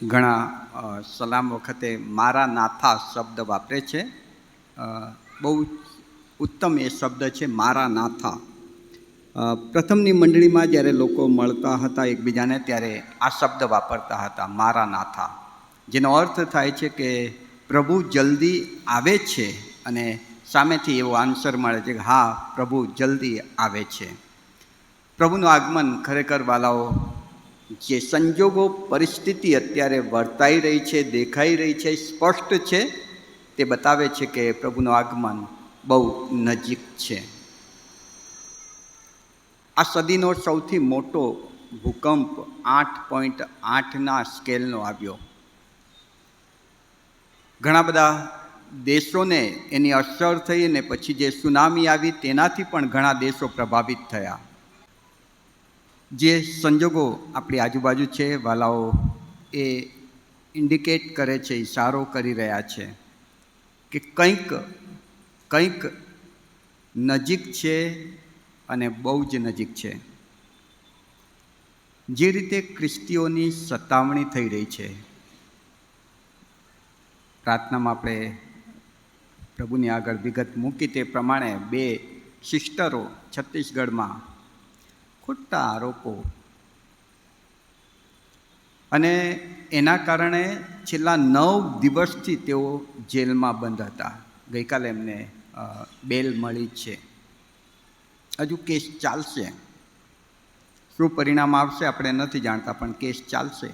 ઘણા સલામ વખતે મારા નાથા શબ્દ વાપરે છે. બહુ ઉત્તમ એ શબ્દ છે મારા નાથા. પ્રથમની મંડળીમાં જ્યારે લોકો મળતા હતા એકબીજાને ત્યારે આ શબ્દ વાપરતા હતા, મારા નાથા, જેનો અર્થ થાય છે કે પ્રભુ જલ્દી આવે છે અને સામેથી એવો આન્સર મળે છે કે હા, પ્રભુ જલ્દી આવે છે. પ્રભુનું આગમન ખરેખર વાલાઓ, જે સંજોગો પરિસ્થિતિ અત્યારે વર્તાઈ રહી છે, દેખાઈ રહી છે, સ્પષ્ટ છે, તે બતાવે છે કે પ્રભુનું આગમન બહુ નજીક છે. આ સદીનો સૌથી મોટો ભૂકંપ 8.8ના સ્કેલનો આવ્યો. ઘણા બધા દેશોને એની અસર થઈ અને પછી જે સુનામી આવી તેનાથી પણ ઘણા દેશો પ્રભાવિત થયા. જે સંજોગો આપણી આજુબાજુ છે વાલાઓ, એ ઇન્ડિકેટ કરે છે, ઇશારો કરી રહ્યા છે કે કંઈક નજીક છે અને બહુ જ નજીક છે. જે રીતે ખ્રિસ્તીઓની સતાવણી થઈ રહી છે, પ્રાર્થનામાં આપણે પ્રભુની આગળ વિગત મૂકી તે પ્રમાણે 2 સિસ્ટરો છત્તીસગઢમાં ખોટા આરોપો અને એના કારણે છેલ્લા 9 દિવસથી તેઓ જેલમાં બંધ હતા. ગઈકાલે એમને બેલ મળી છે. હજુ કેસ ચાલશે. શું પરિણામ આવશે આપણે નથી જાણતા, પણ કેસ ચાલશે.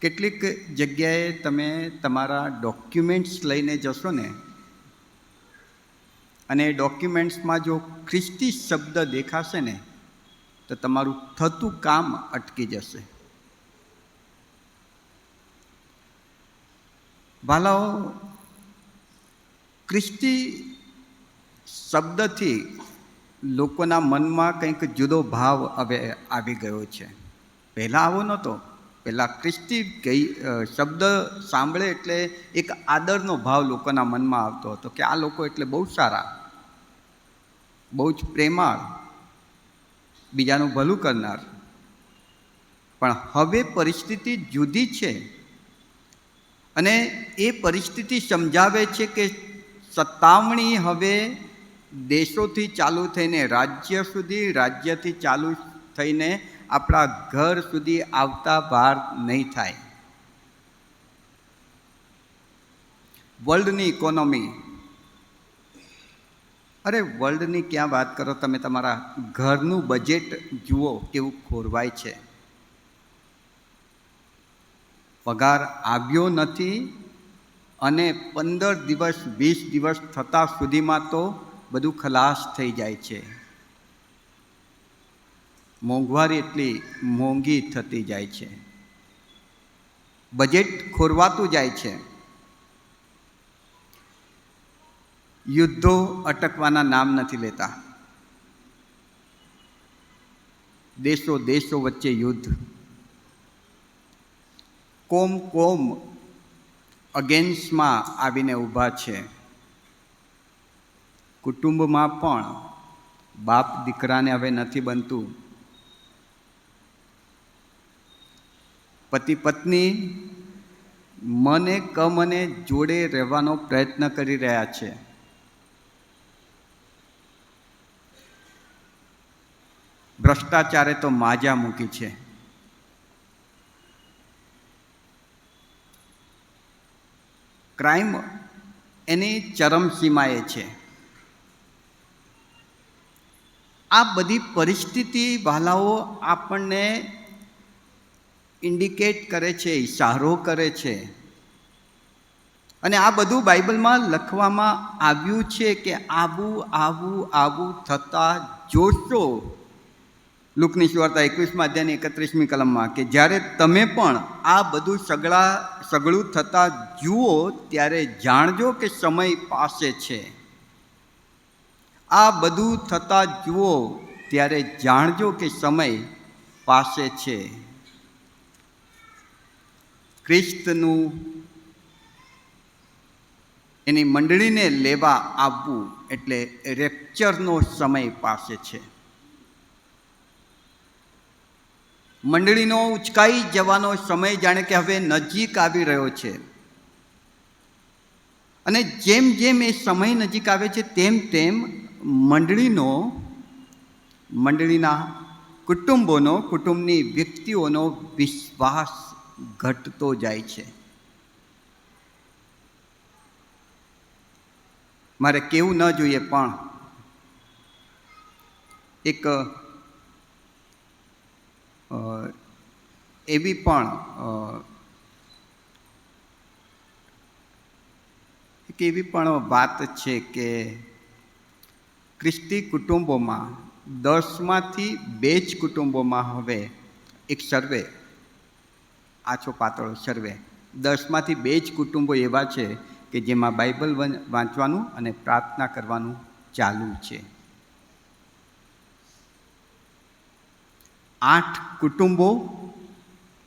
કેટલીક જગ્યાએ તમે તમારા ડોક્યુમેન્ટ્સ લઈને જશો ને, અને એ ડોક્યુમેન્ટ્સમાં જો ખ્રિસ્તી શબ્દ દેખાશે ને, તો તમારું થતું કામ અટકી જશે. ભાલાઓ, ખ્રિસ્તી શબ્દથી લોકોના મનમાં કંઈક જુદો ભાવ હવે આવી ગયો છે. પહેલાં આવો નહોતો. પહેલાં ખ્રિસ્તી શબ્દ સાંભળે એટલે એક આદરનો ભાવ લોકોના મનમાં આવતો હતો કે આ લોકો એટલે બહુ સારા, બહુ જ પ્રેમાળ, બીજાનું ભલું કરનાર. પણ હવે પરિસ્થિતિ જુદી છે અને એ પરિસ્થિતિ સમજાવે છે કે સતાવણી હવે દેશોથી ચાલુ થઈને રાજ્ય સુધી, રાજ્યથી ચાલુ થઈને આપણા ઘર સુધી આવતા વાર નહીં થાય. વર્લ્ડની ઇકોનોમી, અરે વર્લ્ડની ક્યાં વાત કરો તમે, તમારા ઘરનું બજેટ જુઓ કેવું ખોરવાય છે. પગાર આવ્યો નથી અને 15 દિવસ 20 દિવસ થતાં સુધીમાં તો બધું ખલાસ થઈ જાય છે. મોંઘવારી એટલી મોંઘી થતી જાય છે, બજેટ ખોરવાતું જાય છે. યુદ્ધો અટકવાના નામ નથી લેતા. દેશો વચ્ચે યુદ્ધ, કોમ અગેન્સ્ટમાં આવીને ઊભા છે. કુટુંબમાં પણ બાપ દીકરાને હવે નથી બનતું. પતિ પત્ની મને કમને જોડે રહેવાનો પ્રયત્ન કરી રહ્યા છે. ભ્રષ્ટાચારે તો માજા મૂકી છે. ક્રાઇમ એની ચરમસીમાએ છે. આ બધી પરિસ્થિતિ વાલાઓ આપણને ઇન્ડિકેટ કરે છે, ઇશારો કરે છે. અને આ બધું બાઇબલમાં લખવામાં આવ્યું છે કે આવું થતાં જોશો. લુકની સુવાર્તા 21મા અધ્યાયની 31મી કલમમાં કે જ્યારે તમે પણ આ બધું સગળું થતાં જુઓ ત્યારે જાણજો કે સમય પાસે છે. આ બધું થતાં જુઓ ત્યારે જાણજો કે સમય પાસે છે. ખ્રિસ્તનું એની મંડળીને લેવા આવવું એટલે રેપ્ચરનો સમય પાસે છે. મંડળીનો ઉચકાઈ જવાનો સમય જાણે કે હવે નજીક આવી રહ્યો છે. અને જેમ જેમ એ સમય નજીક આવે છે તેમ તેમ મંડળીના કુટુંબોનો, કુટુંબની વ્યક્તિઓનો વિશ્વાસ ઘટતો જાય છે. મારે કેવું ન જોઈએ, પણ એક એવી પણ વાત છે કે ખ્રિસ્તી કુટુંબોમાં 10માંથી 2 જ કુટુંબોમાં હવે એક સર્વે, આછો પાતળો સર્વે, 10માંથી 2 જ કુટુંબો એવા છે કે જેમાં બાઇબલ વાંચવાનું અને પ્રાર્થના કરવાનું ચાલુ છે. 8 કુટુંબો,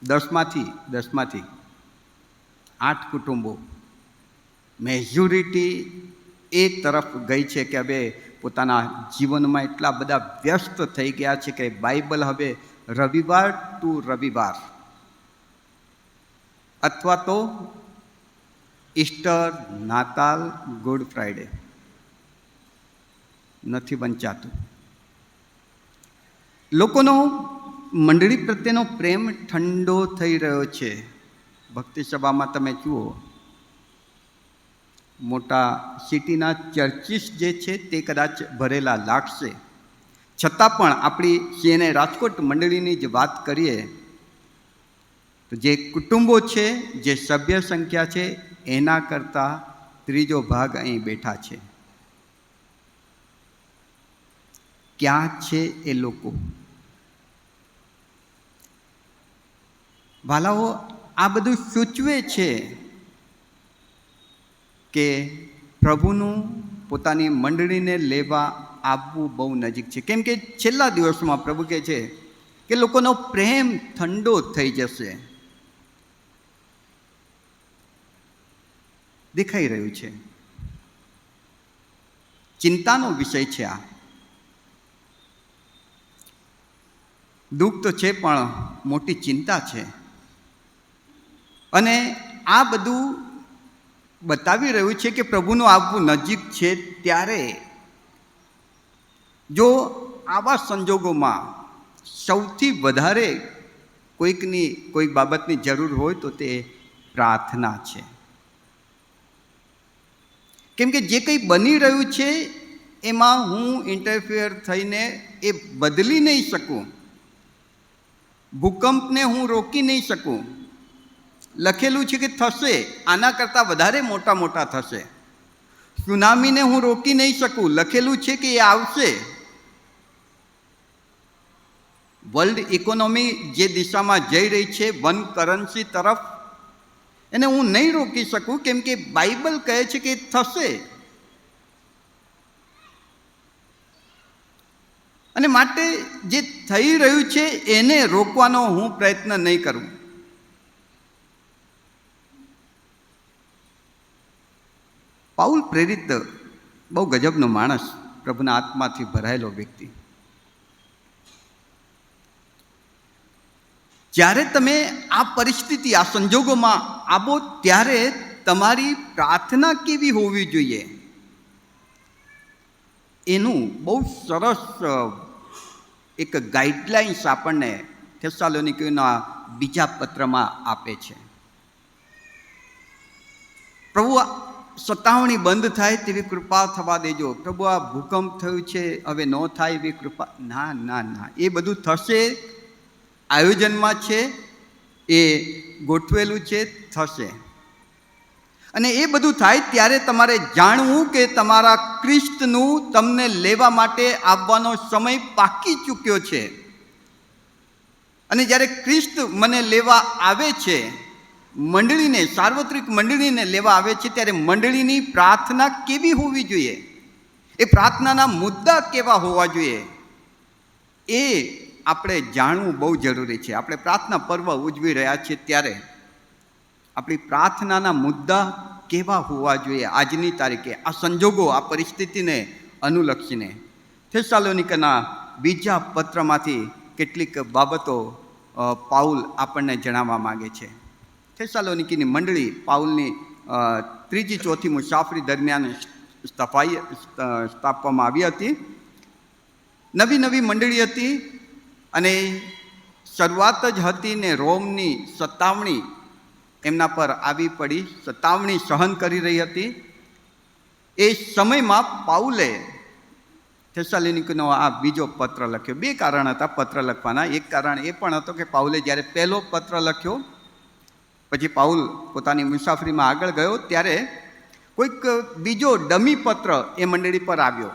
10માંથી 8 કુટુંબો, મેજોરિટી એ તરફ ગઈ છે કે હવે પોતાના જીવનમાં એટલા બધા વ્યસ્ત થઈ ગયા છે કે બાઇબલ હવે રવિવાર ટુ રવિવાર અથવા તો ઈસ્ટર, નાતાલ, ગુડ ફ્રાઈડે નથી વંચાતું. લોકોનો મંડળી પ્રત્યેનો પ્રેમ ઠંડો થઈ રહ્યો છે. ભક્તિ સભામાં તમે જુઓ, મોટા સિટીના ચર્ચિસ જે છે તે કદાચ ભરેલા લાગશે, છતાં પણ આપણી CNI રાજકોટ મંડળીની જ વાત કરીએ તો જે કુટુંબો છે, જે સભ્ય સંખ્યા છે, એના કરતાં 3જો ભાગ અહીં બેઠા છે. ક્યાં છે એ લોકો? વાલાઓ, આ બધું સૂચવે છે કે પ્રભુનું પોતાની મંડળીને લેવા આવવું બહુ નજીક છે. કેમ કે છેલ્લા દિવસોમાં પ્રભુ કહે છે કે લોકોનો પ્રેમ ઠંડો થઈ જશે. દેખાઈ રહ્યું છે. ચિંતાનો વિષય છે આ. દુઃખ તો છે, પણ મોટી ચિંતા છે. અને આ બધું બતાવી રહ્યું છે કે પ્રભુનું આવવું નજીક છે. ત્યારે જો આવા સંજોગોમાં સૌથી વધારે કોઈક બાબતની જરૂર હોય તો તે પ્રાર્થના છે. કેમ કે જે કંઈ બની રહ્યું છે એમાં હું ઇન્ટરફિયર થઈને એ બદલી નહીં શકું. ભૂકંપને હું રોકી નહીં શકું. લખેલું છે કે થશે, આના કરતાં વધારે મોટા થશે. સુનામીને હું રોકી નહીં શકું. લખેલું છે કે એ આવશે. વર્લ્ડ ઇકોનોમી જે દિશામાં જઈ રહી છે, વન કરન્સી તરફ, એને હું નહીં રોકી શકું, કેમ કે બાઇબલ કહે છે કે થશે. અને માટે જે થઈ રહ્યું છે એને રોકવાનો હું પ્રયત્ન નહીં કરું. પાઉલ પ્રેરિત બહુ ગજબનો માણસ, પ્રભુના આત્માથી ભરાયેલો વ્યક્તિ. જ્યારે તમે આ પરિસ્થિતિ, આ સંજોગોમાં આવો ત્યારે તમારી પ્રાર્થના કેવી હોવી જોઈએ એનું બહુ સરસ એક ગાઈડલાઇન્સ આપણને થેસ્સાલોનિકીઓના બીજા પત્રમાં આપે છે. પ્રભુ, સતાવણી બંધ થાય તેવી કૃપા થવા દેજો. પ્રભુ, આ ભૂકંપ થયું છે, હવે ન થાય એવી કૃપા. ના, એ બધું થશે. આયોજનમાં છે, એ ગોઠવેલું છે, થશે. અને એ બધું થાય ત્યારે તમારે જાણવું કે તમારા ખ્રિસ્તનું તમને લેવા માટે આવવાનો સમય પાકી ચૂક્યો છે. અને જ્યારે ખ્રિસ્ત મને લેવા આવે છે, મંડળીને, સાર્વત્રિક મંડળીને લેવા આવે છે, ત્યારે મંડળીની પ્રાર્થના કેવી હોવી જોઈએ, એ પ્રાર્થનાના મુદ્દા કેવા હોવા જોઈએ, એ આપણે જાણવું બહુ જરૂરી છે. આપણે પ્રાર્થના પર્વ ઉજવી રહ્યા છીએ ત્યારે આપણી પ્રાર્થનાના મુદ્દા કેવા હોવા જોઈએ આજની તારીખે, આ સંજોગો, આ પરિસ્થિતિને અનુલક્ષીને. થેસ્સાલોનિકના બીજા પત્રમાંથી કેટલીક બાબતો પાઉલ આપણને જણાવવા માગે છે. થેસાલોનિકીની મંડળી પાઉલની ત્રીજી ચોથી મુસાફરી દરમિયાન સ્થાપવામાં આવી હતી. નવી મંડળી હતી અને શરૂઆત જ હતી ને રોમની સતાવણી એમના પર આવી પડી, સતાવણી સહન કરી રહી હતી. એ સમયમાં પાઉલે થેસાલોનિકીનો આ બીજો પત્ર લખ્યો. બે કારણ હતા પત્ર લખવાના. એક કારણ એ પણ હતો કે પાઉલે જ્યારે પહેલો પત્ર લખ્યો પછી પાઉલ પોતાની મુસાફરીમાં આગળ ગયો ત્યારે કોઈક બીજો ડમી પત્ર એ મંડળી પર આવ્યો.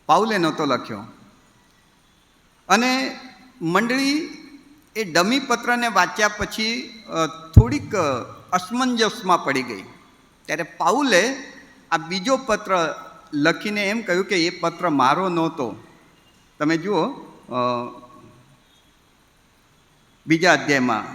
પાઉલે નહોતો લખ્યો અને મંડળી એ ડમી પત્રને વાંચ્યા પછી થોડીક અસમંજસમાં પડી ગઈ. ત્યારે પાઉલે આ બીજો પત્ર લખીને એમ કહ્યું કે એ પત્ર મારો નહોતો. તમે જુઓ બીજા અધ્યાયમાં,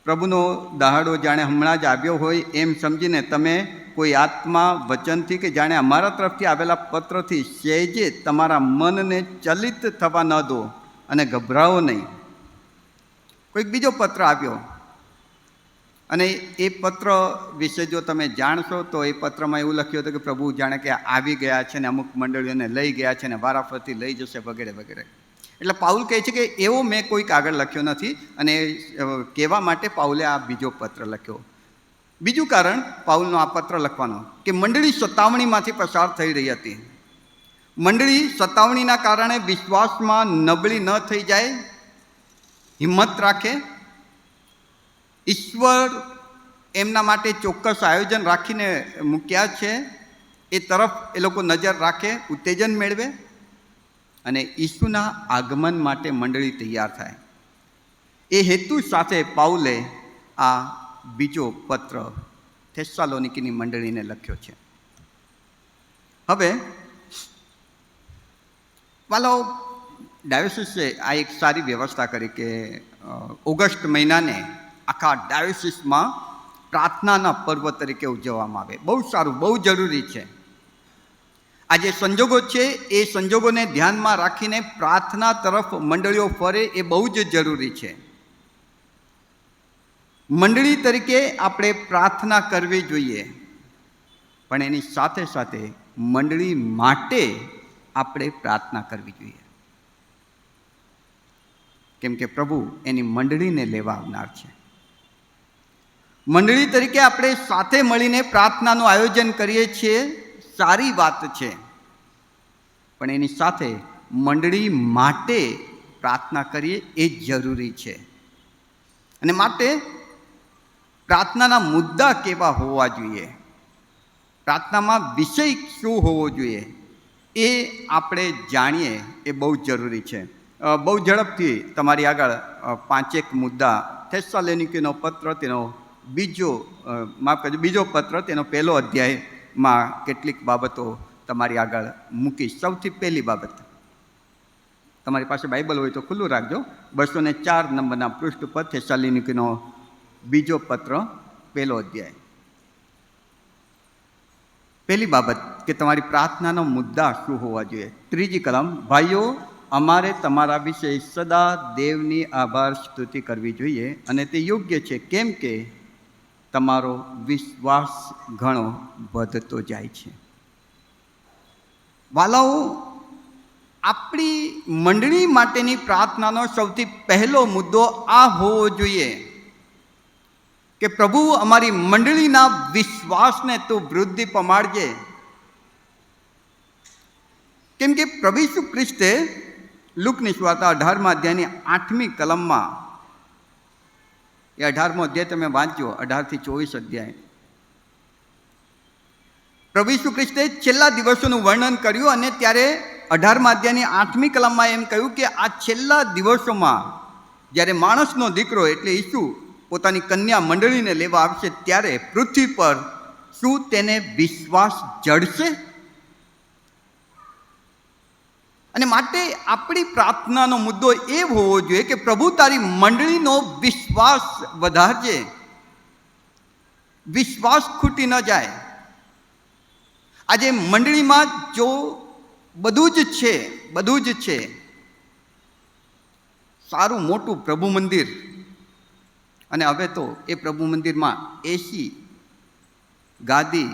પ્રભુનો દહાડો જાણે હમણાં જ આવ્યો હોય એમ સમજીને તમે કોઈ આત્મા વચનથી કે જાણે અમારા તરફથી આવેલા પત્રથી સહેજે તમારા મનને ચલિત થવા ન દો અને ગભરાઓ નહીં. કોઈક બીજો પત્ર આવ્યો અને એ પત્ર વિશે જો તમે જાણશો તો એ પત્રમાં એવું લખ્યું હતું કે પ્રભુ જાણે કે આવી ગયા છે ને અમુક મંડળીઓને લઈ ગયા છે ને વારાફરતી લઈ જશે વગેરે વગેરે. એટલે પાઉલ કહે છે કે એવો મેં કોઈક આગળ લખ્યો નથી અને કહેવા માટે પાઉલે આ બીજો પત્ર લખ્યો. બીજું કારણ પાઉલનો આ પત્ર લખવાનો કે મંડળી સતાવણીમાંથી પસાર થઈ રહી હતી. મંડળી સતાવણીના કારણે વિશ્વાસમાં નબળી ન થઈ જાય, હિંમત રાખે, ઈશ્વર એમના માટે ચોક્કસ આયોજન રાખીને મૂક્યા છે એ તરફ એ લોકો નજર રાખે, ઉત્તેજન મેળવે અને ઈસુના આગમન માટે મંડળી તૈયાર થાય. એ હેતુ સાથે પાઉલે આ બીજો પત્ર થેસાલોનિકીની મંડળીને લખ્યો છે. હવે વાલાઓ, ડાયોસિસે આ એક સારી વ્યવસ્થા કરી કે ઓગસ્ટ મહિનાને આખા ડાયોસિસમાં પ્રાર્થનાના પર્વ તરીકે ઉજવવામાં આવે. બહુ સારું, બહુ જરૂરી છે. આ જે સંજોગો છે એ સંજોગોને ધ્યાનમાં રાખીને પ્રાર્થના તરફ મંડળીઓ ફરે એ બહુ જ જરૂરી છે. મંડળી તરીકે આપણે પ્રાર્થના કરવી જોઈએ, પણ એની સાથે સાથે મંડળી માટે આપણે પ્રાર્થના કરવી જોઈએ. કેમ કે પ્રભુ એની મંડળીને લેવા આવનાર છે. મંડળી તરીકે આપણે સાથે મળીને પ્રાર્થનાનું આયોજન કરીએ છીએ, સારી વાત છે, પણ એની સાથે મંડળી માટે પ્રાર્થના કરીએ એ જરૂરી છે. અને માટે પ્રાર્થનાના મુદ્દા કેવા હોવા જોઈએ, પ્રાર્થનામાં વિષય શું હોવો જોઈએ એ આપણે જાણીએ એ બહુ જરૂરી છે. બહુ ઝડપથી તમારી આગળ 5 મુદ્દા થેસાલોનિકીનો પત્ર તેનો બીજો પત્ર તેનો પહેલો અધ્યાયમાં કેટલીક બાબતો તમારી આગળ મૂકી. સૌથી પહેલી બાબત, તમારી પાસે બાઇબલ હોય તો ખુલ્લું રાખજો. 204 નંબરના પૃષ્ઠ પર થેસાલોનિકીનો બીજો પત્ર પહેલો અધ્યાય. પહેલી બાબત કે તમારી પ્રાર્થનાનો મુદ્દા શું હોવા જોઈએ. 3જી કલમ, ભાઈઓ અમારે તમારા વિશે સદા દેવની આભાર સ્તુતિ કરવી જોઈએ અને તે યોગ્ય છે, કેમ કે તમારો વિશ્વાસ ઘણો વધતો જાય છે. વાલાઓ, આપણી મંડળી માટેની પ્રાર્થનાનો સૌથી પહેલો મુદ્દો આ હોવો જોઈએ કે પ્રભુ અમારી મંડળીના વિશ્વાસને તું વૃદ્ધિ પમાડજે. કેમ કે પ્રભુ ઈસુ ખ્રિસ્તે લુકની સુવાર્તા 18મા અધ્યાયની 8મી કલમમાં, એ 18મો અધ્યાય તમે વાંચજો, 18 થી 24 અધ્યાય, પ્રભુ ઈસુ ખ્રિસ્તે છેલ્લા દિવસોનું વર્ણન કર્યું અને ત્યારે 18મા અધ્યાયની 8મી કલમમાં એમ કહ્યું કે આ છેલ્લા દિવસોમાં જ્યારે માણસનો દીકરો એટલે ઈસુ પોતાની કન્યા મંડળીને લેવા આવશે ત્યારે પૃથ્વી પર શું તેને વિશ્વાસ જડશે? અને માટે આપણી પ્રાર્થનાનો મુદ્દો એ હોવો જોઈએ કે પ્રભુ તારી મંડળીનો વિશ્વાસ વધારજે, વિશ્વાસ ખૂટી ન જાય. આજે મંડળીમાં જો બધું જ છે સારું મોટું પ્રભુ મંદિર, અને હવે તો એ પ્રભુ મંદિરમાં એસી, ગાદી,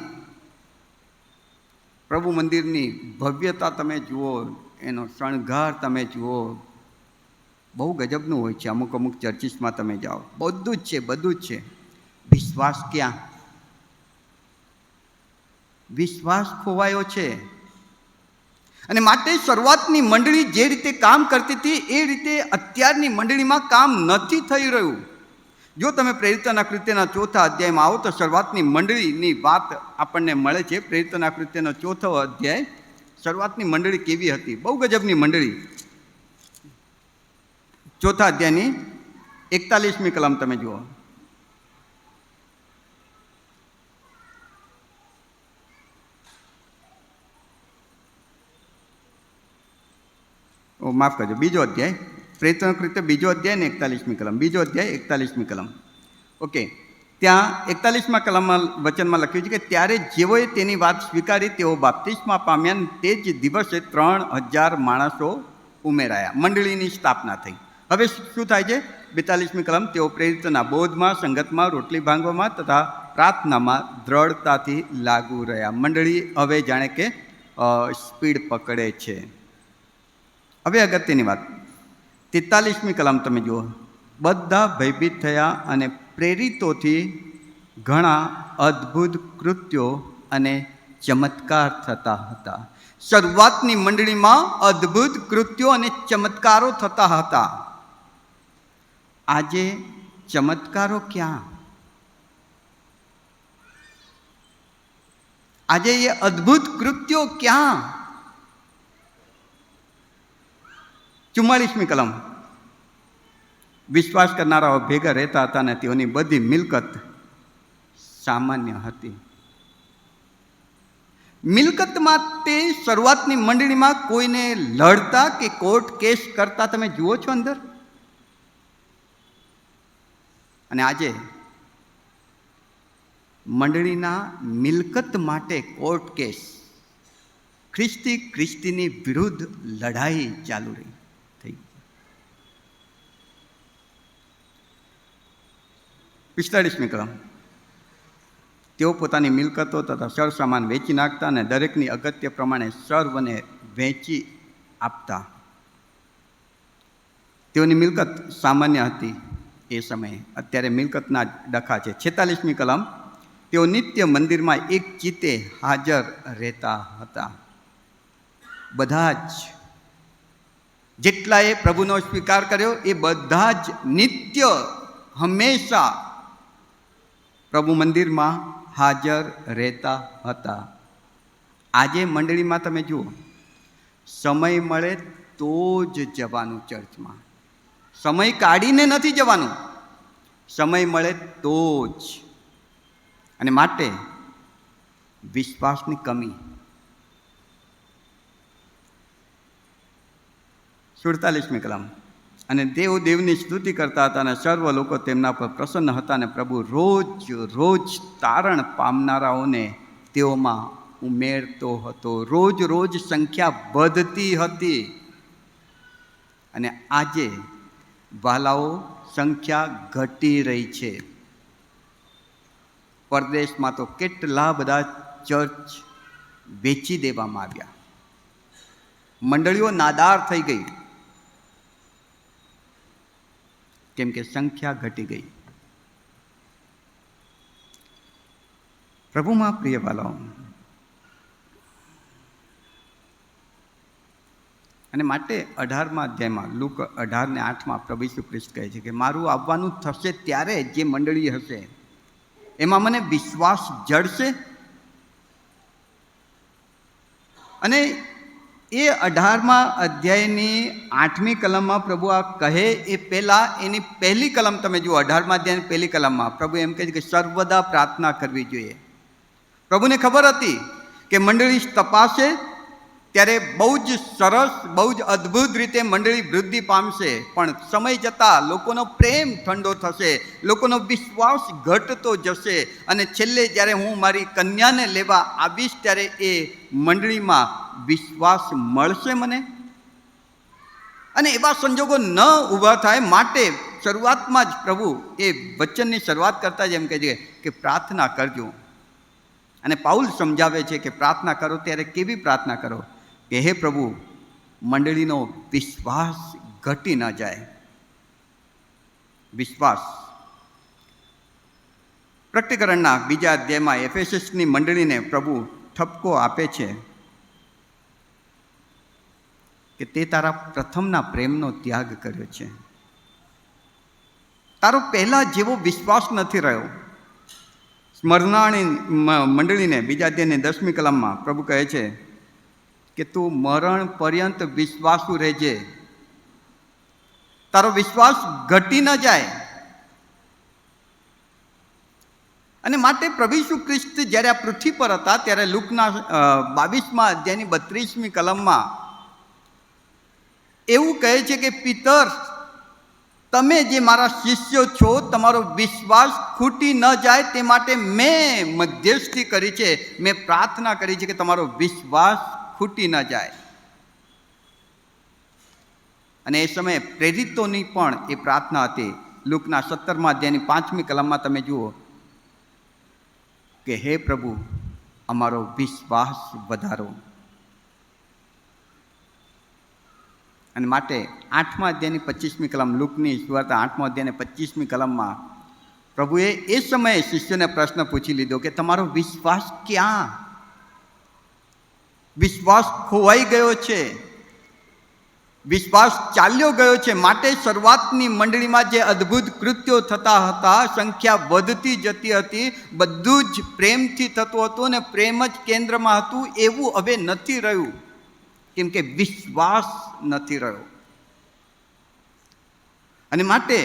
પ્રભુ મંદિરની ભવ્યતા તમે જુઓ, એનો શણગાર તમે જુઓ, બહુ ગજબનું હોય છે. અમુક અમુક ચર્ચિસમાં તમે જાઓ, બધું જ છે, બધું જ છે. વિશ્વાસ ક્યાં? વિશ્વાસ ખોવાયો છે. અને માટે શરૂઆતની મંડળી જે રીતે કામ કરતી હતી એ રીતે અત્યારની મંડળીમાં કામ નથી થઈ રહ્યું. જો તમે પ્રેરિતોના કૃત્યના 4થા અધ્યાયમાં આવો તો શરૂઆતની મંડળીની વાત આપણને મળે છે. પ્રેરિતોના કૃત્યનો 4થો અધ્યાય, શરૂઆતની મંડળી કેવી હતી? બહુ ગજબની મંડળી. 4થા અધ્યાયની 41મી કલમ તમે જુઓ. માફ કરજો, બીજો અધ્યાય, પ્રેરિતોના કૃત્ય બીજો અધ્યાય ને 41મી કલમ, બીજો અધ્યાય 41મી કલમ. ઓકે, ત્યાં 41મા કલમમાં વચનમાં લખ્યું છે કે ત્યારે જેઓએ તેની વાત સ્વીકારી તેઓ બાપ્તિસ્મા પામ્યા, અને તે જ દિવસે 3000 માણસો ઉમેરાયા. મંડળીની સ્થાપના થઈ. હવે શું થાય છે? 42મી કલમ, તેઓ પ્રેરિતોના બોધમાં, સંગતમાં, રોટલી ભાંગવામાં તથા પ્રાર્થનામાં દ્રઢતાથી લાગુ રહ્યા. મંડળી હવે જાણે કે સ્પીડ પકડે છે. હવે અગત્યની વાત, 43મી કલમ તમે જુઓ. બધા ભયભીત થયા અને પ્રેરિતોથી ઘણા અદ્ભુત કૃત્યો અને ચમત્કાર થતા હતા. શરૂઆતની મંડળીમાં અદ્ભુત કૃત્યો અને ચમત્કારો થતા હતા. આજે ચમત્કારો ક્યાં? આજે એ અદ્ભુત કૃત્યો ક્યાં? 44મી કલમ, વિશ્વાસ કરનારાઓ ભેગા રહેતા હતા અને તેઓની બધી મિલકત સામાન્ય હતી. મિલકત માટે શરૂઆતની મંડળીમાં કોઈને લડતા કે કોર્ટ કેસ કરતા તમે જુઓ છો અંદર? અને આજે મંડળીના મિલકત માટે કોર્ટ કેસ, ખ્રિસ્તીની વિરુદ્ધ લડાઈ ચાલુ રહી. 45મી કલમ, તેઓ પોતાની મિલકતો તથા સરસામાન વેચી નાખતા અને દરેકની અગત્ય પ્રમાણે સર્વને વેચી આપતા. તેઓની મિલકત સામાન્ય હતી એ સમયે. અત્યારે મિલકતના ડખા છે. 46મી કલમ, તેઓ નિત્ય મંદિરમાં એક ચિત્તે હાજર રહેતા હતા. બધા જ જેટલાએ પ્રભુનો સ્વીકાર કર્યો એ બધા જ નિત્ય હંમેશા પ્રભુ મંદિરમાં હાજર રહેતા હતા. આજે મંડળીમાં તમે જુઓ, સમય મળે તો જ જવાનું ચર્ચમાં. સમય કાઢીને નથી જવાનું, સમય મળે તો જ. અને માટે વિશ્વાસની કમી. 47મી કલમ, અને તેઓ દેવની સ્તુતિ કરતા હતા અને સર્વ લોકો તેમના પર પ્રસન્ન હતા અને પ્રભુ રોજ રોજ તારણ પામનારાઓને તેઓમાં ઉમેરતો હતો. રોજ રોજ સંખ્યા વધતી હતી. અને આજે વાલાઓ સંખ્યા ઘટી રહી છે. પરદેશમાં તો કેટલા બધા ચર્ચ વેચી દેવામાં આવ્યા. મંડળીઓ નાદાર થઈ ગઈ, કેમ કે સંખ્યા ઘટી ગઈ. પ્રભુમાં પ્રિય વાલાઓ, અને માટે 18મા અધ્યાયમાં, લુક 18:8 પ્રભુ ઈસુ ખ્રિસ્ત કહે છે કે મારું આવવાનું થશે ત્યારે જે મંડળી હશે એમાં મને વિશ્વાસ જડશે. અને એ 18મા અધ્યાયની 8મી કલમમાં પ્રભુ આ કહે એ પહેલાં એની પહેલી કલમ તમે જુઓ. 18મા અધ્યાયની પહેલી કલમમાં પ્રભુ એમ કહે છે કે સર્વદા પ્રાર્થના કરવી જોઈએ. પ્રભુને ખબર હતી કે મંડળી તપાસે ત્યારે બહુ જ સરસ, બહુ જ અદ્ભુત રીતે મંડળી વૃદ્ધિ પામશે. પણ સમય જતાં લોકોનો પ્રેમ ઠંડો થશે, લોકોનો વિશ્વાસ ઘટતો જશે. અને છેલ્લે જ્યારે હું મારી કન્યાને લેવા આવીશ ત્યારે એ મંડળીમાં વિશ્વાસ મળશે મને. અને એવા સંજોગો ન ઊભા થાય માટે શરૂઆતમાં જ પ્રભુ એ વચનની શરૂઆત કરતા જ એમ કહે છે કે પ્રાર્થના કરજો. અને પાઉલ સમજાવે છે કે પ્રાર્થના કરો ત્યારે કેવી પ્રાર્થના કરો કે હે પ્રભુ, મંડળીનો વિશ્વાસ ઘટી ન જાય. વિશ્વાસ પ્રકટીકરણના 2 અધ્યાયમાં એફેસસની મંડળીને પ્રભુ ઠપકો આપે છે કે તે તારા પ્રથમના પ્રેમનો ત્યાગ કર્યો છે. તારો પહેલા જેવો વિશ્વાસ નથી રહ્યો. સ્મરણાની મંડળીને 2 અધ્યાયની 10મી કલમમાં પ્રભુ કહે છે કે તું મરણ પર્યંત વિશ્વાસુ રહેજે, તારો વિશ્વાસ ઘટી ન જાય. અને માટે પ્રભુ ઈસુ ખ્રિસ્ત જ્યારે આ પૃથ્વી પર હતા ત્યારે લુકના 22મા અધ્યાયની 32મી કલમમાં એવું કહે છે કે પિતર, તમે જે મારા શિષ્યો છો, તમારો વિશ્વાસ ખૂટી ન જાય તે માટે મેં મધ્યસ્થી કરી છે, મેં પ્રાર્થના કરી છે કે તમારો વિશ્વાસ ખૂટી ન જાય. અને એ સમયે પ્રેરિતોની પણ એ પ્રાર્થના હતી. લુકના 17મા અધ્યાયની 5મી કલમમાં તમે જુઓ કે હે પ્રભુ, અમારો વિશ્વાસ વધારો. અને માટે 8મા અધ્યાયની 25મી કલમ, લુકની સુવાર્તા 8મા અધ્યાયની 25મી કલમમાં પ્રભુએ એ સમયે શિષ્યોને પ્રશ્ન પૂછી લીધો કે તમારો વિશ્વાસ ક્યાં? વિશ્વાસ ખોવાઈ ગયો છે, વિશ્વાસ ચાલ્યો ગયો છે. માટે શરૂઆતની મંડળીમાં જે અદ્ભુત કૃત્યો થતા હતા, સંખ્યા વધતી જતી હતી, બધું જ પ્રેમથી થતું હતું અને પ્રેમ જ કેન્દ્રમાં હતું, એવું હવે નથી રહ્યું, કેમ કે વિશ્વાસ નથી રહ્યો. અને માટે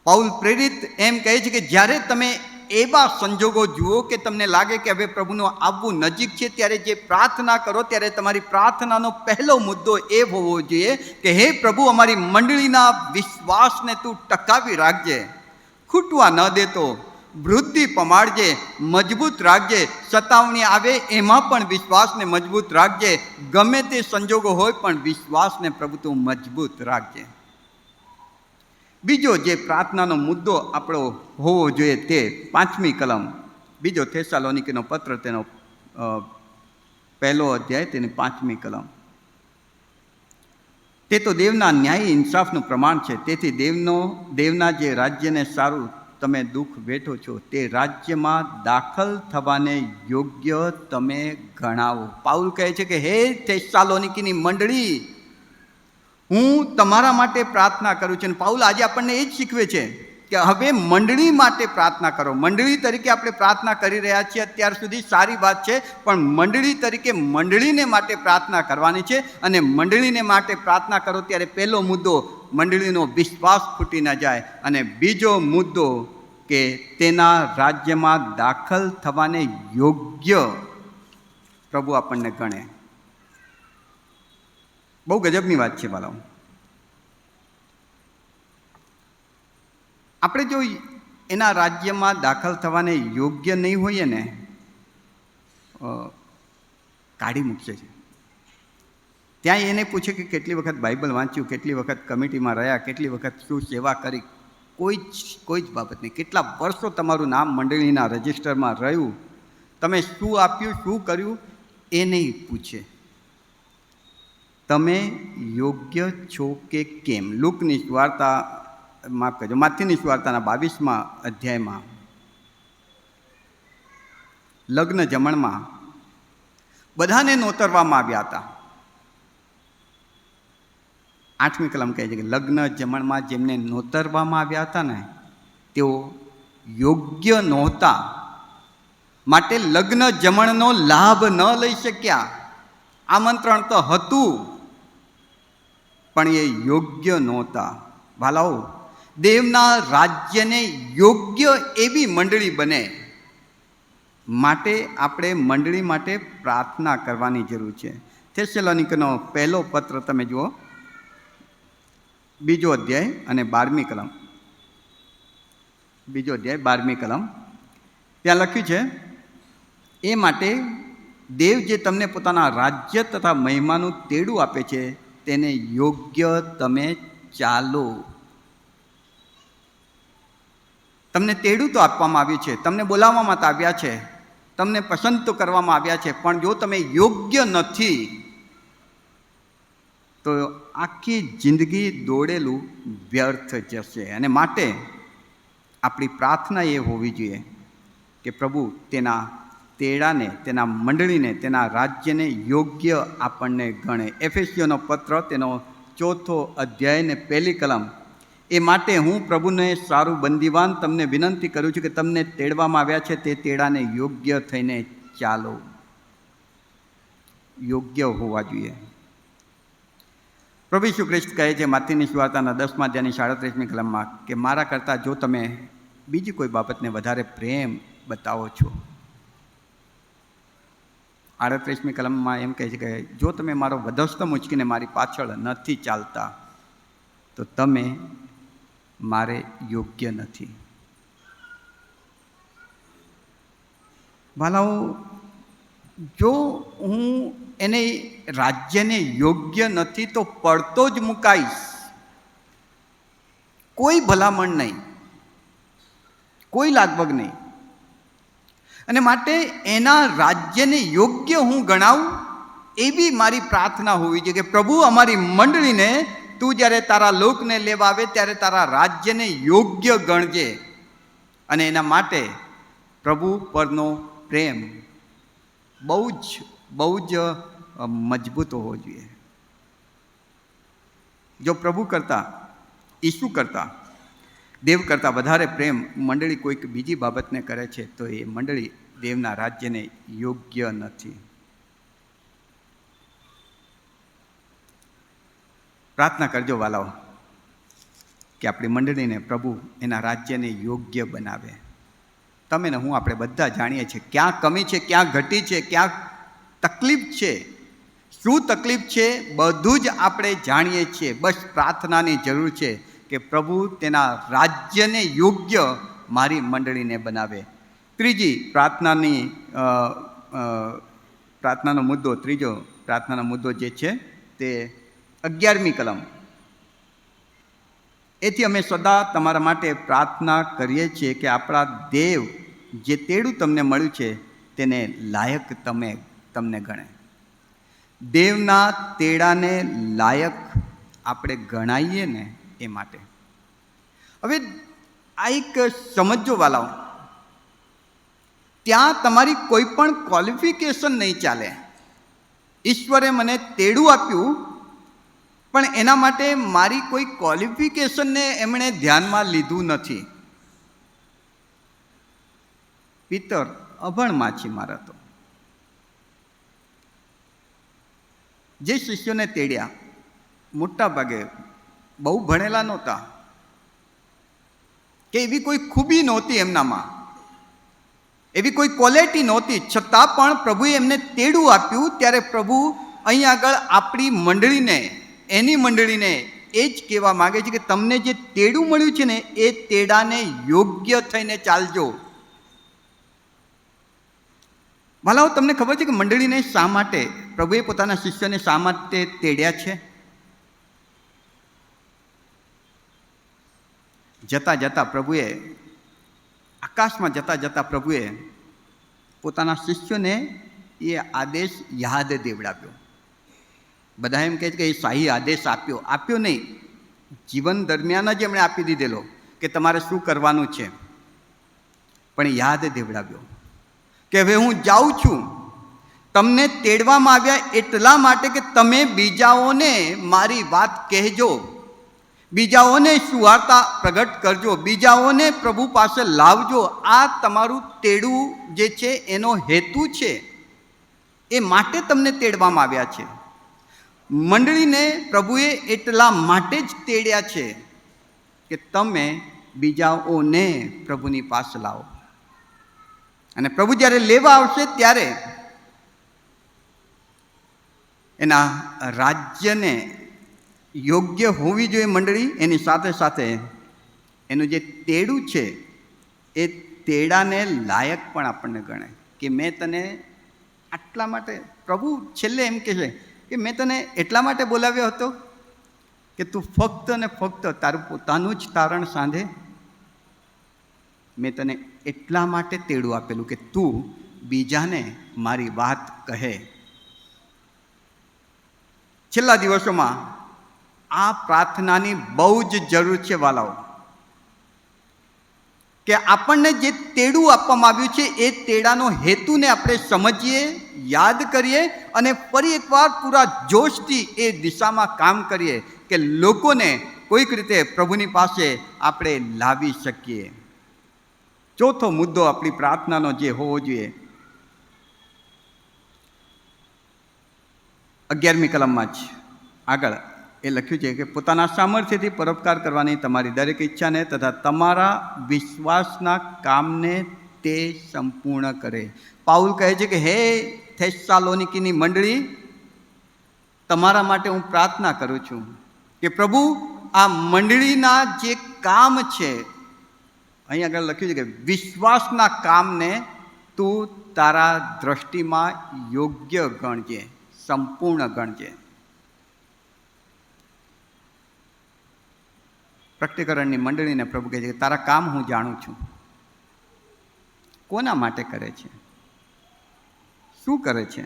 પાઉલ પ્રેરિત એમ કહે છે કે જ્યારે તમે એવા સંજોગો જુઓ કે તમને લાગે કે હવે પ્રભુનું આવવું નજીક છે, ત્યારે જે પ્રાર્થના કરો ત્યારે તમારી પ્રાર્થનાનો પહેલો મુદ્દો એ હોવો જોઈએ કે હે પ્રભુ, અમારી મંડળીના વિશ્વાસને તું ટકાવી રાખજે, ખૂટવા ન દેતો, વૃદ્ધિ પમાડજે, મજબૂત રાખજે. સતાવણી આવે એમાં પણ વિશ્વાસને મજબૂત રાખજે. ગમે તે સંજોગો હોય પણ વિશ્વાસને પ્રભુ તું મજબૂત રાખજે. બીજો જે પ્રાર્થનાનો મુદ્દો આપણો હોવો જોઈએ તે 5મી કલમ, 2 થેસાલોનિકીનો પત્ર, તેનો 1લો અધ્યાય, તેની 5મી કલમ. તે તો દેવના ન્યાયી ઇન્સાફનું પ્રમાણ છે. તેથી દેવના જે રાજ્યને સારું તમે દુઃખ વેઠો છો તે રાજ્યમાં દાખલ થવાને યોગ્ય તમે ગણાવો. પાઉલ કહે છે કે હે થેસાલોનિકીની મંડળી, હું તમારા માટે પ્રાર્થના કરું છું. અને પાઉલ આજે આપણને એ જ શીખવે છે કે હવે મંડળી માટે પ્રાર્થના કરો. મંડળી તરીકે આપણે પ્રાર્થના કરી રહ્યા છીએ અત્યાર સુધી, સારી વાત છે, પણ મંડળી તરીકે મંડળીને માટે પ્રાર્થના કરવાની છે. અને મંડળીને માટે પ્રાર્થના કરો ત્યારે પહેલો મુદ્દો મંડળીનો વિશ્વાસ ખૂટી ન જાય, અને બીજો મુદ્દો કે તેના રાજ્યમાં દાખલ થવાને યોગ્ય પ્રભુ આપણને ગણે. બહુ ગજબની વાત છે બાળાઓ. આપણે જો એના રાજ્યમાં દાખલ થવાને યોગ્ય નહીં હોઈએ ને, કાઢી મૂકશે છે. ત્યાં એને પૂછે કે કેટલી વખત બાઇબલ વાંચ્યું, કેટલી વખત કમિટીમાં રહ્યા, કેટલી વખત શું સેવા કરી, કોઈ જ બાબત નહીં. કેટલા વર્ષો તમારું નામ મંડળીના રજિસ્ટરમાં રહ્યું, તમે શું આપ્યું, શું કર્યું, એ નહીં પૂછે. તમે યોગ્ય છો કે કેમ? લુકની સુવાર્તા, માફ કરજો, માથીની સુવાર્તાના 22મા અધ્યાયમાં લગ્ન જમણમાં બધાને નોતરવામાં આવ્યા હતા. 8મી કલમ કહે છે કે લગ્ન જમણમાં જેમને નોતરવામાં આવ્યા હતા ને તેઓ યોગ્ય નહોતા, માટે લગ્ન જમણનો લાભ ન લઈ શક્યા. આમંત્રણ તો હતું પણ એ યોગ્ય નહોતા. ભાલાઓ, દેવના રાજ્યને યોગ્ય એવી મંડળી બને માટે આપણે મંડળી માટે પ્રાર્થના કરવાની જરૂર છે. થેસલોનિકનો પહેલો પત્ર તમે જુઓ, 2 અધ્યાય અને 12મી કલમ. 2 અધ્યાય 12મી કલમ, ત્યાં લખ્યું છે, એ માટે દેવ જે તમને પોતાના રાજ્ય તથા મહિમાનું તેડું આપે છે તેને યોગ્ય તમે ચાલો. તમને તેડું તો આપવામાં આવ્યું છે, તમને બોલાવવામાં તો આવ્યા છે, તમને પસંદ તો કરવામાં આવ્યા છે, પણ જો તમે યોગ્ય નથી તો આખી જિંદગી દોડેલું વ્યર્થ જશે. અને માટે આપણી પ્રાર્થના એ હોવી જોઈએ કે પ્રભુ તેના તેડાને, તેના મંડળીને, તેના રાજ્યને યોગ્ય આપણને ગણે. એફેસીઓનો પત્ર તેનો 4થો અધ્યાય ને 1લી કલમ. એ માટે હું પ્રભુને સારું બંદીવાન તમને વિનંતી કરું છું કે તમને તેડવામાં આવ્યા છે તે તેડાને યોગ્ય થઈને ચાલો. યોગ્ય હોવા જોઈએ. પ્રભુ ઈસુ ખ્રિસ્ત કહે છે માથીની સુવાર્તાના 10મા અધ્યાયની 37મી કલમમાં કે મારા કરતાં જો તમે બીજી કોઈ બાબતને વધારે પ્રેમ બતાવો છો. 38મી કલમમાં એમ કહે છે કે જો તમે મારો વધસ્તંભ ઉંચકીને મારી પાછળ નથી ચાલતા તો તમે મારે યોગ્ય નથી. વાલાઓ, જો હું એને રાજ્યને યોગ્ય નથી તો પડતો જ મુકાઈશ. કોઈ ભલામણ નહીં, કોઈ લાગવગ નહીં. અને માટે એના રાજ્યને યોગ્ય હું ગણાવું એવી મારી પ્રાર્થના હોવી જોઈએ કે પ્રભુ અમારી મંડળીને તું જ્યારે તારા લોકને લેવા આવે ત્યારે તારા રાજ્યને યોગ્ય ગણજે. અને એના માટે પ્રભુ પરનો પ્રેમ બહુ જ મજબૂત હોવો જોઈએ. જો પ્રભુ કરતાં, ઈસુ કરતાં, દેવ કરતાં વધારે પ્રેમ મંડળી કોઈક બીજી બાબતને કરે છે તો એ મંડળી દેવના રાજ્યને યોગ્ય નથી. પ્રાર્થના કરજો વાલાઓ કે આપણી મંડળીને પ્રભુ એના રાજ્યને યોગ્ય બનાવે. તમે ને હું આપણે બધા જાણીએ છીએ ક્યાં કમી છે, ક્યાં ઘટી છે, ક્યાં તકલીફ છે. શું તકલીફ છે બધું જ આપણે જાણીએ છીએ. બસ પ્રાર્થનાની જરૂર છે કે પ્રભુ તેના રાજ્યને યોગ્ય મારી મંડળીને બનાવે. ત્રીજી પ્રાર્થનાનો મુદ્દો જે છે તે 11મી કલમ. એથી અમે સદા તમારા માટે પ્રાર્થના કરીએ છીએ કે આપણા દેવ જે તેડું તમને મળ્યું છે તેને લાયક તમને ગણે. દેવના તેડાને લાયક આપણે ગણાઈએ ને એ માટે. હવે આ એક સમજો વાલાઓ, ત્યાં તમારી કોઈ પણ ક્વોલિફિકેશન નહીં ચાલે. ઈશ્વરે મને તેડું આપ્યું પણ એના માટે મારી કોઈ ક્વોલિફિકેશનને એમણે ધ્યાનમાં લીધું નથી. પિતર અભણ માછીમાર હતો. જે શિષ્યોને તેડ્યા મોટા ભાગે બહુ ભણેલા નહોતા કે એવી કોઈ ખૂબી નહોતી એમનામાં, એવી કોઈ ક્વોલિટી નહોતી. છતાં પણ પ્રભુએ એમને તેડું આપ્યું. ત્યારે પ્રભુ અહીં આગળ આપણી મંડળીને, એની મંડળીને એ જ કહેવા માગે છે કે તમને જે તેડું મળ્યું છે ને એ તેડાને યોગ્ય થઈને ચાલજો. વાલાઓ, તમને ખબર છે કે મંડળીને શા માટે પ્રભુએ પોતાના શિષ્યોને શા માટે તેડ્યા છે? આકાશમાં જતા પ્રભુએ પોતાના શિષ્યોને એ આદેશ યાદ દેવડાવ્યો. બધા એમ કહે છે કે એ શાહી આદેશ આપ્યો નહીં, જીવન દરમિયાન જ એમણે આપી દીધેલો કે તમારે શું કરવાનું છે, પણ યાદ દેવડાવ્યો કે હવે હું જાઉં છું. તમને તેડવામાં આવ્યા એટલા માટે કે તમે બીજાઓને મારી વાત કહેજો, બીજાઓને સુવાર્તા પ્રગટ કરજો, બીજાઓને પ્રભુ પાસે લાવજો. આ તમારું તેડું જે છે એનો હેતુ છે. એ માટે તમને તેડવામાં આવ્યા છે. મંડળીને પ્રભુએ એટલા માટે જ તેડ્યા છે કે તમે બીજાઓને પ્રભુની પાસે લાવો. અને પ્રભુ જ્યારે લેવા આવશે ત્યારે એના રાજ્યને યોગ્ય હોવી જોઈએ મંડળી. એની સાથે સાથે એનું જે તેડું છે એ તેડાને લાયક પણ આપણને ગણે કે મેં તને આટલા માટે. પ્રભુ છેલ્લે એમ કહે છે કે મેં તને એટલા માટે બોલાવ્યો હતો કે તું ફક્ત ને ફક્ત તારું પોતાનું જ તારણ સાંધે. મેં તને એટલા માટે તેડું આપેલું કે તું બીજાને મારી વાત કહે. છેલ્લા દિવસોમાં આ પ્રાર્થનાની બહુ જ જરૂર છે વાલાઓ, કે આપણને જે તેડું આપવામાં આવ્યું છે એ તેડાનો હેતુને આપણે સમજીએ, યાદ કરીએ અને ફરી એકવાર પૂરા જોશથી એ દિશામાં કામ કરીએ કે લોકોને કોઈક રીતે પ્રભુની પાસે આપણે લાવી શકીએ. ચોથો મુદ્દો આપણી પ્રાર્થનાનો જે હોવો જોઈએ, 11મી કલમમાં જ આગળ એ લખ્યું છે કે પોતાના સામર્થ્યથી પરોપકાર કરવાની તમારી દરેક ઈચ્છાને તથા તમારા વિશ્વાસના કામને તે સંપૂર્ણ કરે. પાઉલ કહે છે કે હે થેસ્સાલોનિકીની મંડળી, તમારા માટે હું પ્રાર્થના કરું છું કે પ્રભુ આ મંડળીના જે કામ છે, અહીં આગળ લખ્યું છે કે વિશ્વાસના કામને તું તારા દ્રષ્ટિમાં યોગ્ય ગણજે, સંપૂર્ણ ગણજે. પ્રકટીકરણની મંડળીને પ્રભુ કહે છે કે તારા કામ હું જાણું છું. કોના માટે કરે છે, શું કરે છે?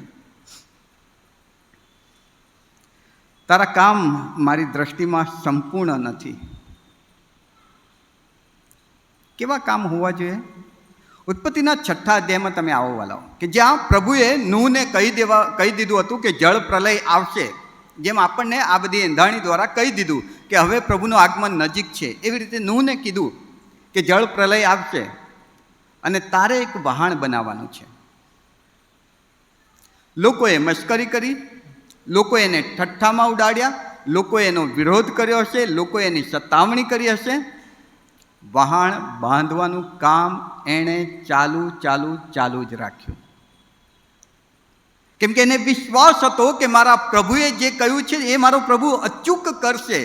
તારા કામ મારી દ્રષ્ટિમાં સંપૂર્ણ નથી. કેવા કામ હોવા જોઈએ? ઉત્પત્તિના 6 અધ્યાયમાં તમે આવો વાલાઓ, કે જ્યાં પ્રભુએ નૂહને કહી દીધું હતું કે જળ પ્રલય આવશે. જેમ આપણને આ બધી એંધાણી દ્વારા કહી દીધું કે હવે પ્રભુનું આગમન નજીક છે, એવી રીતે નૂહને કીધું કે જળ પ્રલય આવશે અને તારે એક વહાણ બનાવવાનું છે. લોકોએ મશ્કરી કરી, લોકોએ એને ઠઠ્ઠામાં ઉડાડ્યા, લોકોએ એનો વિરોધ કર્યો હશે, લોકોએ એની સતાવણી કરી હશે. વહાણ બાંધવાનું કામ એણે ચાલુ જ રાખ્યું, કેમ કે એને વિશ્વાસ હતો કે મારા પ્રભુએ જે કહ્યું છે એ મારો પ્રભુ અચૂક કરશે.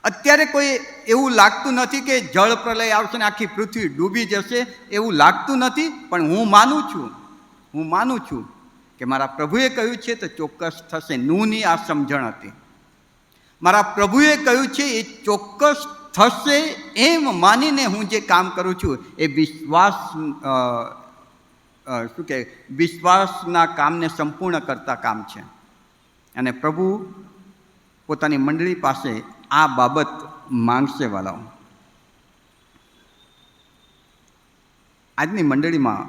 અત્યારે કોઈ એવું લાગતું નથી કે જળ પ્રલય આવશે ને આખી પૃથ્વી ડૂબી જશે, એવું લાગતું નથી. પણ હું માનું છું કે મારા પ્રભુએ કહ્યું છે તો ચોક્કસ થશે. નૂહની આ સમજણ હતી. મારા પ્રભુએ કહ્યું છે એ ચોક્કસ થશે એમ માનીને હું જે કામ કરું છું એ વિશ્વાસના કામને સંપૂર્ણ કરતા કામ છે. અને પ્રભુ પોતાની મંડળી પાસે આ બાબત માંગશે વાલાઓ. આજની મંડળીમાં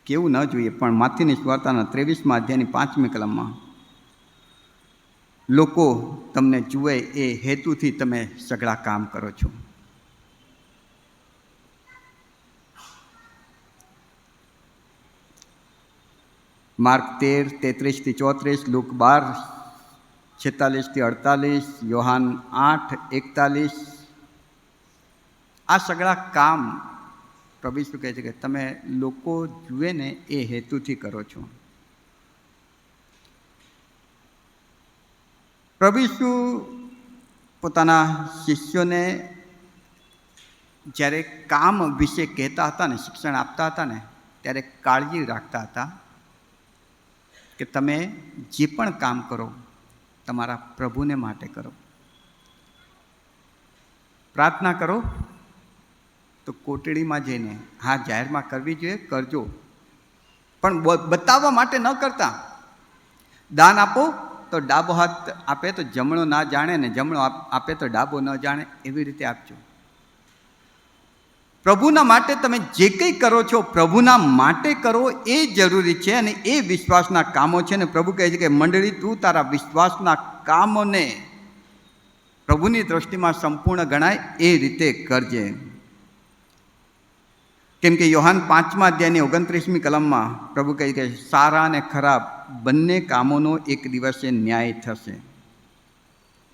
કેવું ન જોઈએ, પણ માથીની સુવાર્તાના 23મા અધ્યાયની 5મી કલમમાં લોકો તમને જુએ એ હેતુથી તમે સઘળા કામ કરો છો. માર્ક 13:33-34, લુક 12:46-48, યોહાન 8:41, આ સઘળા કામ પ્રભુ શું કહે છે કે તમે લોકો જુએ ને એ હેતુથી કરો છો. પ્રભુ શું પોતાના શિષ્યોને જ્યારે કામ વિશે કહેતા હતા ને, શિક્ષણ આપતા હતા ને, ત્યારે કાળજી રાખતા હતા કે તમે જે પણ કામ કરો તમારા પ્રભુને માટે કરો. પ્રાર્થના કરો તો કોટડીમાં જઈને, હા જાહેરમાં કરવી જોઈએ, કરજો, પણ બતાવવા માટે ન કરતા. દાન આપો તો ડાબો હાથ આપે તો જમણો ના જાણે, ને જમણો આપે તો ડાબો ન જાણે, એવી રીતે આપજો. પ્રભુના માટે તમે જે કંઈ કરો છો પ્રભુના માટે કરો, એ જરૂરી છે અને એ વિશ્વાસના કામો છે. ને પ્રભુ કહે છે કે મંડળી, તું તારા વિશ્વાસના કામોને પ્રભુની દ્રષ્ટિમાં સંપૂર્ણ ગણાય એ રીતે કરજે. કેમ કે યોહાન 5મા અધ્યાયની 29મી કલમમાં પ્રભુ કહે કે સારા અને ખરાબ બંને કામોનો એક દિવસે ન્યાય થશે.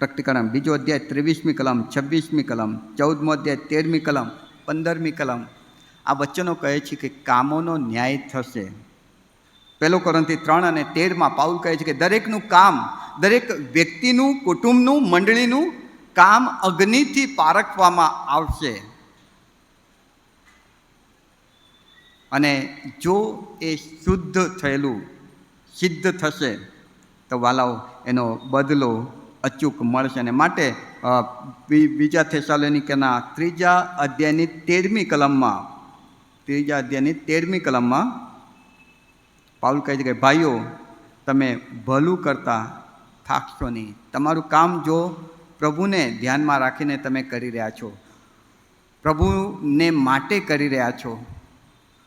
પ્રકટીકરણ 2જો અધ્યાય 23મી કલમ, 26મી કલમ, 14મો અધ્યાય 13મી કલમ, 15મી કલમ, આ વચનો કહે છે કે કામોનો ન્યાય થશે. 1 કોરિન્થી 3 અને 13માં પાઉલ કહે છે કે દરેકનું કામ, દરેક વ્યક્તિનું, કુટુંબનું, મંડળીનું કામ અગ્નિથી પારખવામાં આવશે. અને જો એ શુદ્ધ થયેલું સિદ્ધ થશે તો વાલાઓ એનો બદલો અચૂક મળશે. અને માટે બીજા થેસાલોનિકના 3 અધ્યાયની 13મી કલમમાં પાઉલ કહે છે કે ભાઈઓ, તમે ભલું કરતા થાકશો નહીં. તમારું કામ જો પ્રભુને ધ્યાનમાં રાખીને તમે કરી રહ્યા છો, પ્રભુને માટે કરી રહ્યા છો,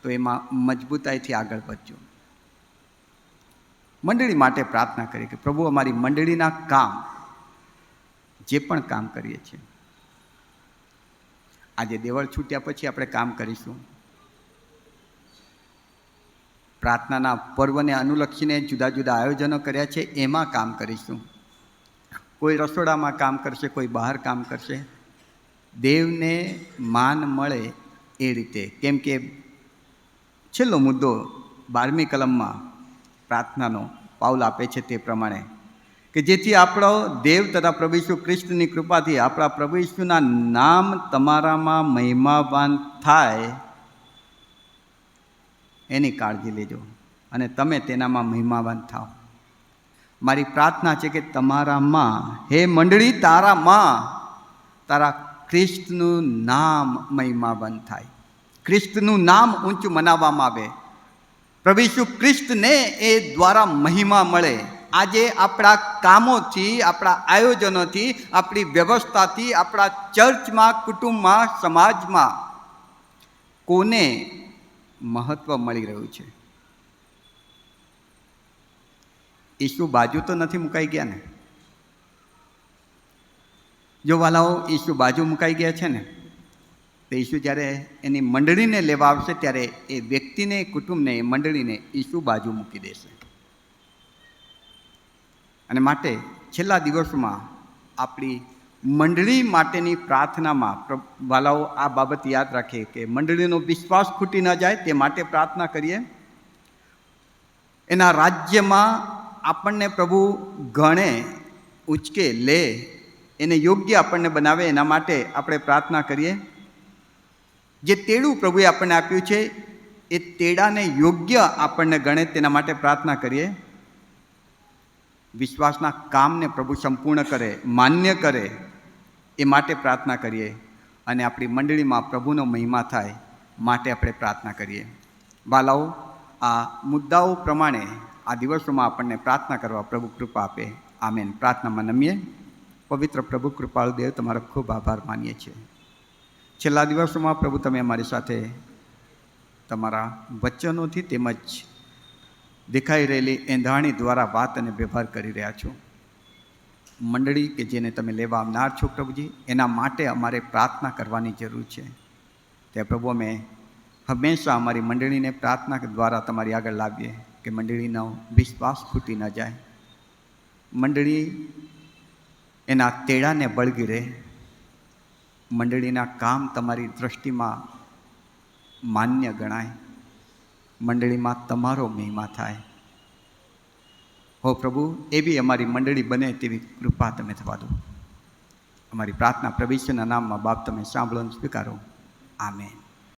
તો એમાં મજબૂતાઈથી આગળ વધજો. મંડળી માટે પ્રાર્થના કરી કે પ્રભુ અમારી મંડળીના કામ, જે પણ કામ કરીએ છીએ, આજે દેવળ છૂટ્યા પછી આપણે કામ કરીશું. પ્રાર્થનાના પર્વને અનુલક્ષીને જુદા જુદા આયોજનો કર્યા છે, એમાં કામ કરીશું. કોઈ રસોડામાં કામ કરશે, કોઈ બહાર કામ કરશે. દેવને માન મળે એ રીતે. કેમ કે છેલ્લો મુદ્દો 12મી કલમમાં પ્રાર્થનાનો પાઉલ આપે છે તે પ્રમાણે કે જેથી આપણો દેવ તથા પ્રભુ ઈસુ ખ્રિસ્તની કૃપાથી આપણા પ્રભુ ઈસુના નામ તમારામાં મહિમાવાન થાય, એની કાળજી લેજો અને તમે તેનામાં મહિમાવાન થાઓ. મારી પ્રાર્થના છે કે તમારામાં, હે મંડળી, તારામાં તારા ખ્રિસ્તનું નામ મહિમાવાન થાય, ખ્રિસ્તનું નામ ઊંચું મનાવવામાં આવે, પ્રભુ ઈસુ ખ્રિસ્તને એ દ્વારા મહિમા મળે. આજે આપણા કામોથી, આપણા આયોજનોથી, આપણી વ્યવસ્થાથી, આપણા ચર્ચમાં, કુટુંબમાં, સમાજમાં કોને મહત્વ મળી રહ્યું છે? ઈસુ બાજુ તો નથી મુકાઈ ગયા ને? જો વાલાઓ, ઈસુ બાજુ મુકાઈ ગયા છે ને, તો ઈસુ જ્યારે એની મંડળીને લેવા આવશે ત્યારે એ વ્યક્તિને, કુટુંબને, એ મંડળીને ઈસુ બાજુ મૂકી દેશે. અને માટે છેલ્લા દિવસોમાં આપણી મંડળી માટેની પ્રાર્થનામાં વાલાઓ આ બાબત યાદ રાખીએ કે મંડળીનો વિશ્વાસ ખૂટી ન જાય તે માટે પ્રાર્થના કરીએ. એના રાજ્યમાં આપણને પ્રભુ ગણે, ઉચકે, લે, એને યોગ્ય આપણને બનાવે, એના માટે આપણે પ્રાર્થના કરીએ. જે તેડું પ્રભુએ આપણને આપ્યું છે એ તેડાને યોગ્ય આપણને ગણે, તેના માટે પ્રાર્થના કરીએ. વિશ્વાસના કામને પ્રભુ સંપૂર્ણ કરે, માન્ય કરે, એ માટે પ્રાર્થના કરીએ. અને આપણી મંડળીમાં પ્રભુનો મહિમા થાય માટે આપણે પ્રાર્થના કરીએ. બાલાઓ, આ મુદ્દાઓ પ્રમાણે આ દિવસોમાં આપણને પ્રાર્થના કરવા પ્રભુ કૃપા આપે. આમેન. પ્રાર્થનામાં નમીએ. પવિત્ર પ્રભુ કૃપાળુ દેવ, તમારો ખૂબ આભાર માનીએ છીએ. છેલ્લા દિવસોમાં પ્રભુ તમે અમારી સાથે તમારા વચનોથી તેમજ દેખાઈ રહેલી એંધાણી દ્વારા વાત અને વ્યવહાર કરી રહ્યા છો. મંડળી કે જેને તમે લેવા આવનાર છો પ્રભુજી, એના માટે અમારે પ્રાર્થના કરવાની જરૂર છે. તે પ્રભુ અમે હંમેશા અમારી મંડળીને પ્રાર્થના દ્વારા તમારી આગળ લાવીએ કે મંડળીનો વિશ્વાસ ખૂટી ન જાય, મંડળી એના તેડાને બળગી રહે, મંડળીના કામ તમારી દૃષ્ટિમાં માન્ય ગણાય, મંડળીમાં તમારો મહિમા થાય. હો પ્રભુ, એવી અમારી મંડળી બને તેવી કૃપા તમે થવા દો. અમારી પ્રાર્થના પ્રભુ ઈસુના નામમાં બાપ તમે સાંભળો અને સ્વીકારો. આમેન.